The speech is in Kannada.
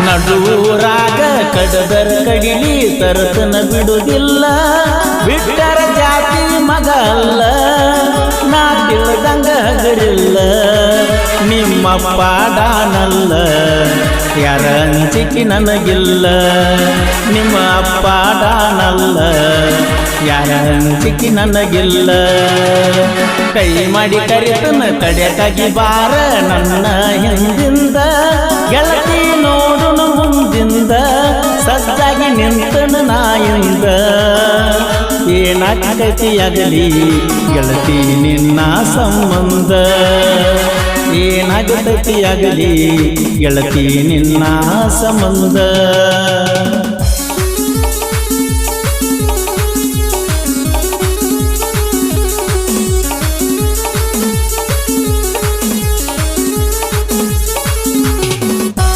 ನಡುರಾಗ ಕಡದರ ಕಡಿಲಿ ತರತನ ಬಿಡುವುದಿಲ್ಲ ಬಿಟ್ಟರ ಜಾತಿ ಮಗ ಅಲ್ಲ ನಾ ತಿಳಿದಂಗ ಹಗರಿಲ್ಲ ನಿಮ್ಮಪ್ಪ ಡಾನಲ್ಲ ಯಾರ ಅಂಜಿಕೆ ನನಗಿಲ್ಲ ನಿಮ್ಮ ಅಪ್ಪ ಡಾನಲ್ಲ ಯಾರ ಅಂಜಿಕೆ ನನಗಿಲ್ಲ ಕೈ ಮಾಡಿ ಕರಿತನ ತಡೆಕಾಗಿ ಬಾರ ನನ್ನ ಹಿಂದಿಂದ ಗೆಳತಿ ನೋಡುನು ಮುಂದಿಂದ ಸಜ್ಜಾಗಿ ನಿಂತನು ನಾಯಿಂದ ಏನಾಗತಿಯಾಗಲಿ ಗೆಳತಿ ನಿನ್ನ ಸಂಬಂಧ ಏನಾಗತಿಯಾಗಲಿ ಗೆಳತಿ ನಿನ್ನ ಸಂಬಂಧ